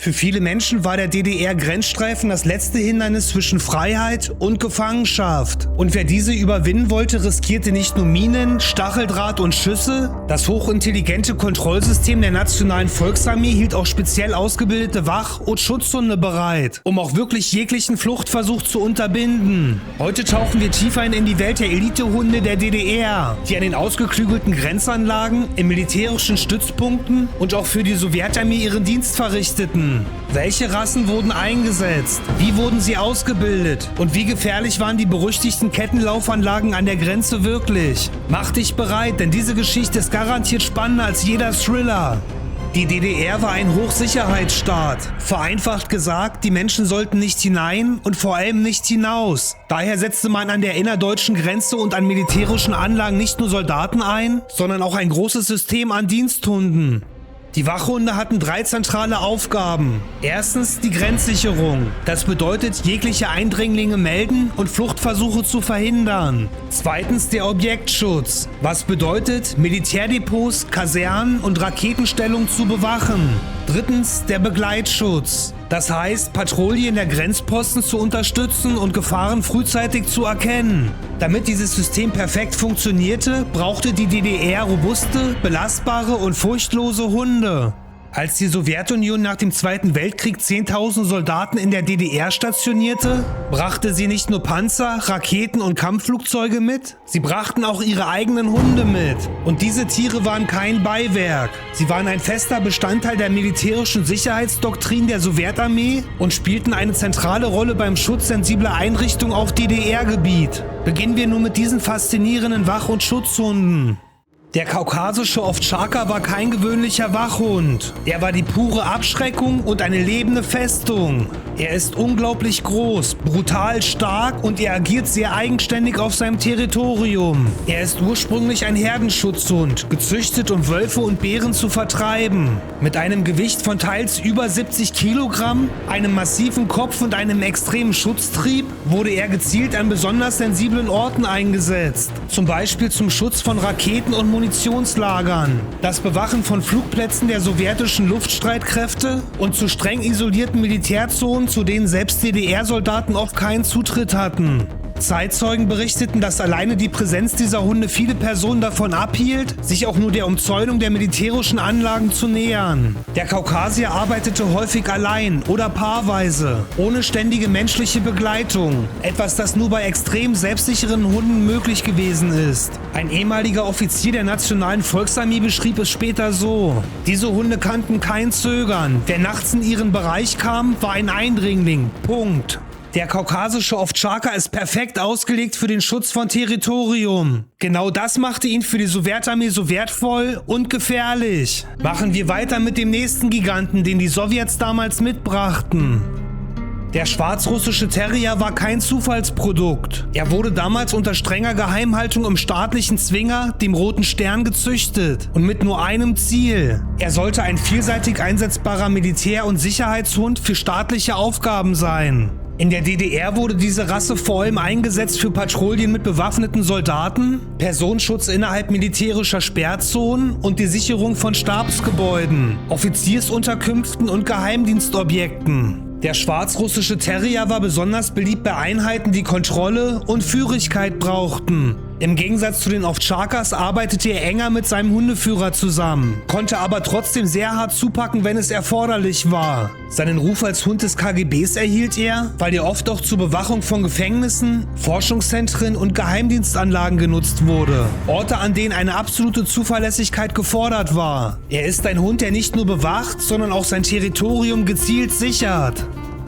Für viele Menschen war der DDR-Grenzstreifen das letzte Hindernis zwischen Freiheit und Gefangenschaft. Und wer diese überwinden wollte, riskierte nicht nur Minen, Stacheldraht und Schüsse. Das hochintelligente Kontrollsystem der Nationalen Volksarmee hielt auch speziell ausgebildete Wach- und Schutzhunde bereit, um auch wirklich jeglichen Fluchtversuch zu unterbinden. Heute tauchen wir tiefer in die Welt der Elitehunde der DDR, die an den ausgeklügelten Grenzanlagen, in militärischen Stützpunkten und auch für die Sowjetarmee ihren Dienst verrichteten. Welche Rassen wurden eingesetzt? Wie wurden sie ausgebildet? Und wie gefährlich waren die berüchtigten Kettenlaufanlagen an der Grenze wirklich? Mach dich bereit, denn diese Geschichte ist garantiert spannender als jeder Thriller. Die DDR war ein Hochsicherheitsstaat. Vereinfacht gesagt, die Menschen sollten nicht hinein und vor allem nicht hinaus. Daher setzte man an der innerdeutschen Grenze und an militärischen Anlagen nicht nur Soldaten ein, sondern auch ein großes System an Diensthunden. Die Wachhunde hatten 3 zentrale Aufgaben. Erstens die Grenzsicherung. Das bedeutet, jegliche Eindringlinge melden und Fluchtversuche zu verhindern. Zweitens der Objektschutz. Was bedeutet, Militärdepots, Kasernen und Raketenstellungen zu bewachen. Drittens der Begleitschutz. Das heißt, Patrouillen der Grenzposten zu unterstützen und Gefahren frühzeitig zu erkennen. Damit dieses System perfekt funktionierte, brauchte die DDR robuste, belastbare und furchtlose Hunde. Als die Sowjetunion nach dem Zweiten Weltkrieg 10.000 Soldaten in der DDR stationierte, brachte sie nicht nur Panzer, Raketen und Kampfflugzeuge mit, sie brachten auch ihre eigenen Hunde mit. Und diese Tiere waren kein Beiwerk. Sie waren ein fester Bestandteil der militärischen Sicherheitsdoktrin der Sowjetarmee und spielten eine zentrale Rolle beim Schutz sensibler Einrichtungen auf DDR-Gebiet. Beginnen wir nun mit diesen faszinierenden Wach- und Schutzhunden. Der kaukasische Ovtcharka war kein gewöhnlicher Wachhund. Er war die pure Abschreckung und eine lebende Festung. Er ist unglaublich groß, brutal stark und er agiert sehr eigenständig auf seinem Territorium. Er ist ursprünglich ein Herdenschutzhund, gezüchtet, um Wölfe und Bären zu vertreiben. Mit einem Gewicht von teils über 70 Kilogramm, einem massiven Kopf und einem extremen Schutztrieb wurde er gezielt an besonders sensiblen Orten eingesetzt. Zum Beispiel zum Schutz von Raketen und Munitionslagern, das Bewachen von Flugplätzen der sowjetischen Luftstreitkräfte und zu streng isolierten Militärzonen, zu denen selbst DDR-Soldaten oft keinen Zutritt hatten. Zeitzeugen berichteten, dass alleine die Präsenz dieser Hunde viele Personen davon abhielt, sich auch nur der Umzäunung der militärischen Anlagen zu nähern. Der Kaukasier arbeitete häufig allein oder paarweise, ohne ständige menschliche Begleitung. Etwas, das nur bei extrem selbstsicheren Hunden möglich gewesen ist. Ein ehemaliger Offizier der Nationalen Volksarmee beschrieb es später so: Diese Hunde kannten kein Zögern. Wer nachts in ihren Bereich kam, war ein Eindringling. Punkt. Der kaukasische Ovtcharka ist perfekt ausgelegt für den Schutz von Territorium. Genau das machte ihn für die Sowjetarmee so wertvoll und gefährlich. Machen wir weiter mit dem nächsten Giganten, den die Sowjets damals mitbrachten. Der schwarzrussische Terrier war kein Zufallsprodukt. Er wurde damals unter strenger Geheimhaltung im staatlichen Zwinger, dem Roten Stern, gezüchtet und mit nur einem Ziel. Er sollte ein vielseitig einsetzbarer Militär- und Sicherheitshund für staatliche Aufgaben sein. In der DDR wurde diese Rasse vor allem eingesetzt für Patrouillen mit bewaffneten Soldaten, Personenschutz innerhalb militärischer Sperrzonen und die Sicherung von Stabsgebäuden, Offiziersunterkünften und Geheimdienstobjekten. Der schwarzrussische Terrier war besonders beliebt bei Einheiten, die Kontrolle und Führigkeit brauchten. Im Gegensatz zu den Ovtcharkas arbeitete er enger mit seinem Hundeführer zusammen, konnte aber trotzdem sehr hart zupacken, wenn es erforderlich war. Seinen Ruf als Hund des KGBs erhielt er, weil er oft auch zur Bewachung von Gefängnissen, Forschungszentren und Geheimdienstanlagen genutzt wurde. Orte, an denen eine absolute Zuverlässigkeit gefordert war. Er ist ein Hund, der nicht nur bewacht, sondern auch sein Territorium gezielt sichert.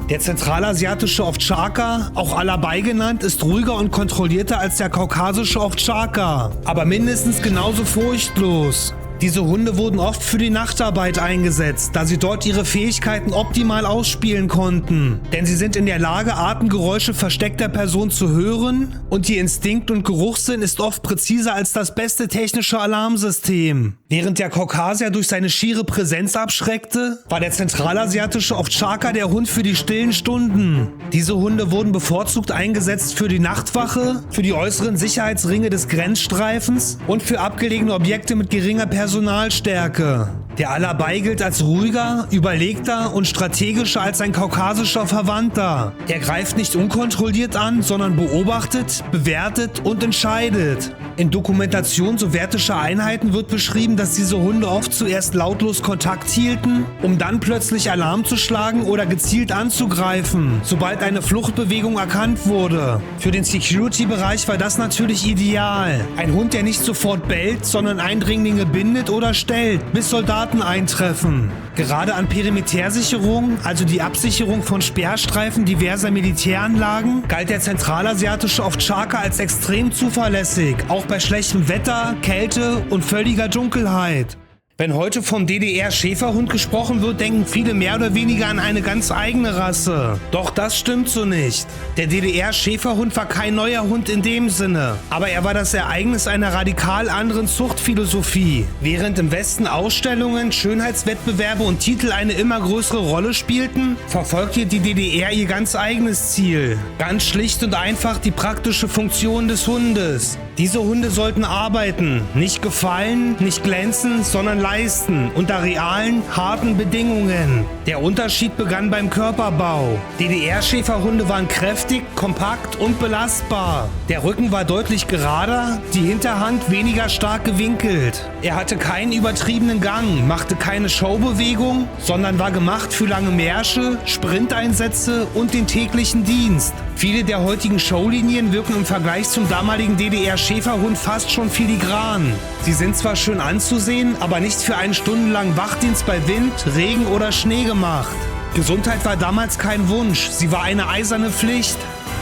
Der zentralasiatische Ovtcharka, auch Alabai genannt, ist ruhiger und kontrollierter als der kaukasische Ovtcharka, aber mindestens genauso furchtlos. Diese Hunde wurden oft für die Nachtarbeit eingesetzt, da sie dort ihre Fähigkeiten optimal ausspielen konnten. Denn sie sind in der Lage, Atemgeräusche versteckter Personen zu hören und ihr Instinkt- und Geruchssinn ist oft präziser als das beste technische Alarmsystem. Während der Kaukasier durch seine schiere Präsenz abschreckte, war der zentralasiatische Ovtcharka der Hund für die stillen Stunden. Diese Hunde wurden bevorzugt eingesetzt für die Nachtwache, für die äußeren Sicherheitsringe des Grenzstreifens und für abgelegene Objekte mit geringer Personalstärke. Der Alabei gilt als ruhiger, überlegter und strategischer als sein kaukasischer Verwandter. Er greift nicht unkontrolliert an, sondern beobachtet, bewertet und entscheidet. In Dokumentation sowjetischer Einheiten wird beschrieben, dass diese Hunde oft zuerst lautlos Kontakt hielten, um dann plötzlich Alarm zu schlagen oder gezielt anzugreifen, sobald eine Fluchtbewegung erkannt wurde. Für den Security-Bereich war das natürlich ideal. Ein Hund, der nicht sofort bellt, sondern Eindringlinge bindet oder stellt, bis Soldaten eintreffen. Gerade an Perimetersicherung, also die Absicherung von Sperrstreifen diverser Militäranlagen, galt der zentralasiatische Ovtcharka als extrem zuverlässig, auch bei schlechtem Wetter, Kälte und völliger Dunkelheit. Wenn heute vom DDR-Schäferhund gesprochen wird, denken viele mehr oder weniger an eine ganz eigene Rasse. Doch das stimmt so nicht. Der DDR-Schäferhund war kein neuer Hund in dem Sinne, aber er war das Ereignis einer radikal anderen Zuchtphilosophie. Während im Westen Ausstellungen, Schönheitswettbewerbe und Titel eine immer größere Rolle spielten, verfolgte die DDR ihr ganz eigenes Ziel. Ganz schlicht und einfach die praktische Funktion des Hundes. Diese Hunde sollten arbeiten, nicht gefallen, nicht glänzen, sondern leisten, unter realen, harten Bedingungen. Der Unterschied begann beim Körperbau. DDR-Schäferhunde waren kräftig, kompakt und belastbar. Der Rücken war deutlich gerader, die Hinterhand weniger stark gewinkelt. Er hatte keinen übertriebenen Gang, machte keine Showbewegung, sondern war gemacht für lange Märsche, Sprinteinsätze und den täglichen Dienst. Viele der heutigen Showlinien wirken im Vergleich zum damaligen DDR-Schäferhund fast schon filigran. Sie sind zwar schön anzusehen, aber nicht für einen stundenlangen Wachdienst bei Wind, Regen oder Schnee gemacht. Gesundheit war damals kein Wunsch, sie war eine eiserne Pflicht.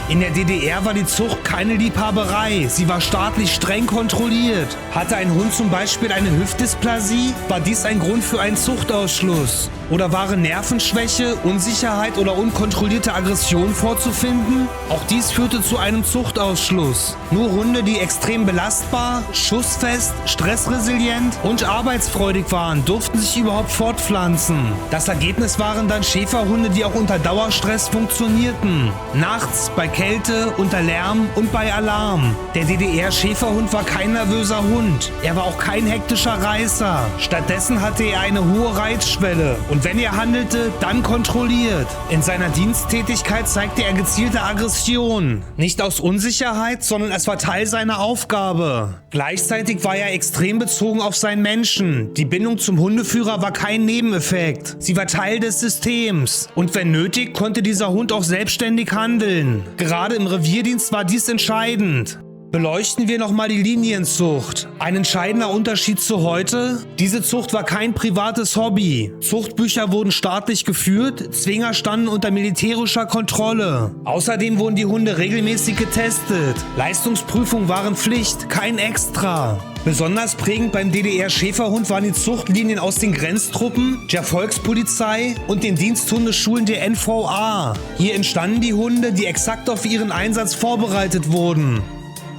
In der DDR war die Zucht keine Liebhaberei, sie war staatlich streng kontrolliert. Hatte ein Hund zum Beispiel eine Hüftdysplasie, war dies ein Grund für einen Zuchtausschluss. Oder waren Nervenschwäche, Unsicherheit oder unkontrollierte Aggression vorzufinden? Auch dies führte zu einem Zuchtausschluss. Nur Hunde, die extrem belastbar, schussfest, stressresilient und arbeitsfreudig waren, durften sich überhaupt fortpflanzen. Das Ergebnis waren dann Schäferhunde, die auch unter Dauerstress funktionierten. Nachts, bei Kälte, unter Lärm und bei Alarm. Der DDR-Schäferhund war kein nervöser Hund. Er war auch kein hektischer Reißer. Stattdessen hatte er eine hohe Reizschwelle. Und wenn er handelte, dann kontrolliert. In seiner Diensttätigkeit zeigte er gezielte Aggression. Nicht aus Unsicherheit, sondern es war Teil seiner Aufgabe. Gleichzeitig war er extrem bezogen auf seinen Menschen. Die Bindung zum Hundeführer war kein Nebeneffekt. Sie war Teil des Systems. Und wenn nötig, konnte dieser Hund auch selbstständig handeln. Gerade im Revierdienst war dies entscheidend. Beleuchten wir nochmal die Linienzucht. Ein entscheidender Unterschied zu heute: Diese Zucht war kein privates Hobby. Zuchtbücher wurden staatlich geführt, Zwinger standen unter militärischer Kontrolle. Außerdem wurden die Hunde regelmäßig getestet. Leistungsprüfungen waren Pflicht, kein Extra. Besonders prägend beim DDR-Schäferhund waren die Zuchtlinien aus den Grenztruppen, der Volkspolizei und den Diensthundeschulen der NVA. Hier entstanden die Hunde, die exakt auf ihren Einsatz vorbereitet wurden.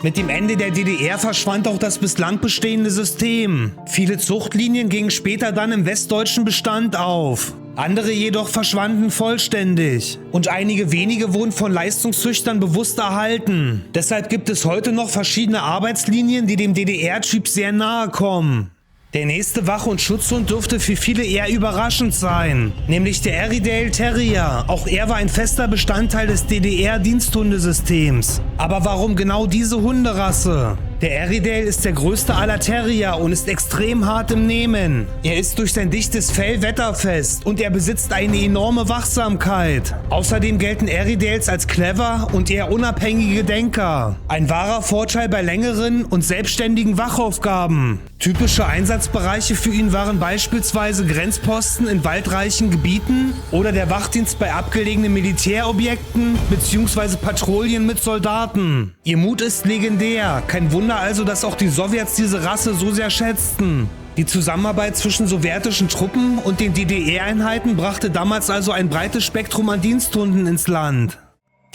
Mit dem Ende der DDR verschwand auch das bislang bestehende System. Viele Zuchtlinien gingen später dann im westdeutschen Bestand auf. Andere jedoch verschwanden vollständig. Und einige wenige wurden von Leistungszüchtern bewusst erhalten. Deshalb gibt es heute noch verschiedene Arbeitslinien, die dem DDR-Typ sehr nahe kommen. Der nächste Wach- und Schutzhund dürfte für viele eher überraschend sein, nämlich der Airedale Terrier. Auch er war ein fester Bestandteil des DDR-Diensthundesystems. Aber warum genau diese Hunderasse? Der Airedale ist der größte aller Terrier und ist extrem hart im Nehmen. Er ist durch sein dichtes Fell wetterfest und er besitzt eine enorme Wachsamkeit. Außerdem gelten Airedales als clever und eher unabhängige Denker. Ein wahrer Vorteil bei längeren und selbstständigen Wachaufgaben. Typische Einsatzbereiche für ihn waren beispielsweise Grenzposten in waldreichen Gebieten oder der Wachdienst bei abgelegenen Militärobjekten bzw. Patrouillen mit Soldaten. Ihr Mut ist legendär, kein Wunder also, dass auch die Sowjets diese Rasse so sehr schätzten. Die Zusammenarbeit zwischen sowjetischen Truppen und den DDR-Einheiten brachte damals also ein breites Spektrum an Diensthunden ins Land.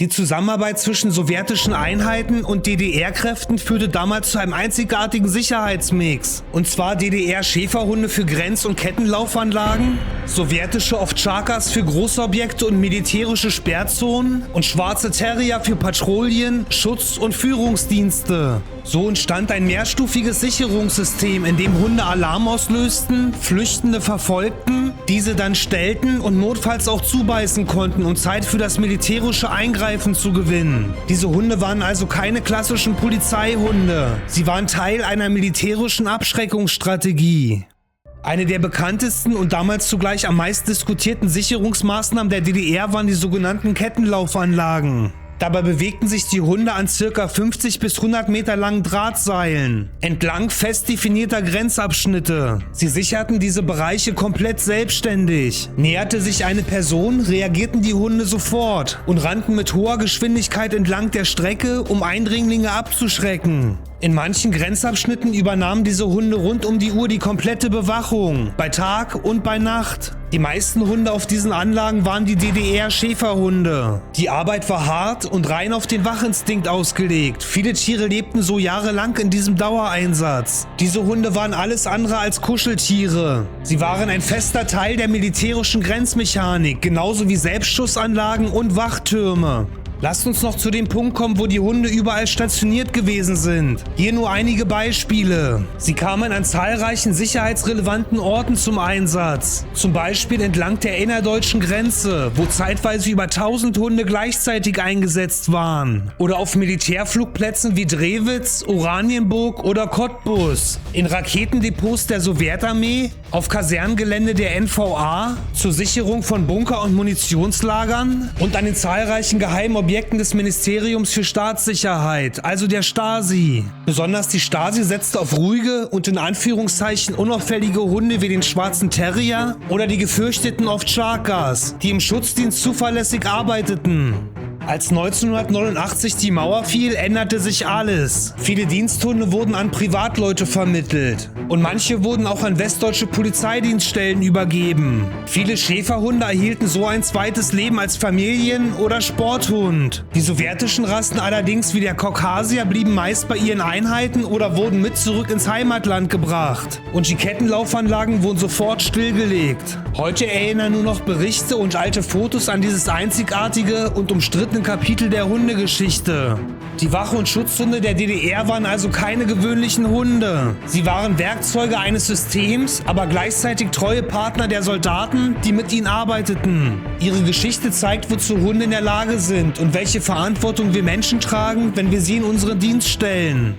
Die Zusammenarbeit zwischen sowjetischen Einheiten und DDR-Kräften führte damals zu einem einzigartigen Sicherheitsmix. Und zwar DDR-Schäferhunde für Grenz- und Kettenlaufanlagen, sowjetische Ovtcharkas für Großobjekte und militärische Sperrzonen und schwarze Terrier für Patrouillen, Schutz- und Führungsdienste. So entstand ein mehrstufiges Sicherungssystem, in dem Hunde Alarm auslösten, Flüchtende verfolgten, diese dann stellten und notfalls auch zubeißen konnten, um Zeit für das militärische Eingreifen zu gewinnen. Diese Hunde waren also keine klassischen Polizeihunde. Sie waren Teil einer militärischen Abschreckungsstrategie. Eine der bekanntesten und damals zugleich am meisten diskutierten Sicherungsmaßnahmen der DDR waren die sogenannten Kettenlaufanlagen. Dabei bewegten sich die Hunde an ca. 50 bis 100 Meter langen Drahtseilen entlang fest definierter Grenzabschnitte. Sie sicherten diese Bereiche komplett selbstständig. Näherte sich eine Person, reagierten die Hunde sofort und rannten mit hoher Geschwindigkeit entlang der Strecke, um Eindringlinge abzuschrecken. In manchen Grenzabschnitten übernahmen diese Hunde rund um die Uhr die komplette Bewachung, bei Tag und bei Nacht. Die meisten Hunde auf diesen Anlagen waren die DDR-Schäferhunde. Die Arbeit war hart und rein auf den Wachinstinkt ausgelegt. Viele Tiere lebten so jahrelang in diesem Dauereinsatz. Diese Hunde waren alles andere als Kuscheltiere. Sie waren ein fester Teil der militärischen Grenzmechanik, genauso wie Selbstschussanlagen und Wachtürme. Lasst uns noch zu dem Punkt kommen, wo die Hunde überall stationiert gewesen sind. Hier nur einige Beispiele. Sie kamen an zahlreichen sicherheitsrelevanten Orten zum Einsatz. Zum Beispiel entlang der innerdeutschen Grenze, wo zeitweise über 1000 Hunde gleichzeitig eingesetzt waren. Oder auf Militärflugplätzen wie Drewitz, Oranienburg oder Cottbus. In Raketendepots der Sowjetarmee, auf Kasernengelände der NVA, zur Sicherung von Bunker- und Munitionslagern und an den zahlreichen geheimen Objekten des Ministeriums für Staatssicherheit, also der Stasi. Besonders die Stasi setzte auf ruhige und in Anführungszeichen unauffällige Hunde wie den schwarzen Terrier oder die gefürchteten Ovtcharkas, die im Schutzdienst zuverlässig arbeiteten. Als 1989 die Mauer fiel, änderte sich alles. Viele Diensthunde wurden an Privatleute vermittelt und manche wurden auch an westdeutsche Polizeidienststellen übergeben. Viele Schäferhunde erhielten so ein zweites Leben als Familien- oder Sporthund. Die sowjetischen Rassen allerdings wie der Kaukasier blieben meist bei ihren Einheiten oder wurden mit zurück ins Heimatland gebracht. Und die Kettenlaufanlagen wurden sofort stillgelegt. Heute erinnern nur noch Berichte und alte Fotos an dieses einzigartige und umstrittene Kapitel der Hundegeschichte. Die Wach- und Schutzhunde der DDR waren also keine gewöhnlichen Hunde. Sie waren Werkzeuge eines Systems, aber gleichzeitig treue Partner der Soldaten, die mit ihnen arbeiteten. Ihre Geschichte zeigt, wozu Hunde in der Lage sind und welche Verantwortung wir Menschen tragen, wenn wir sie in unseren Dienst stellen.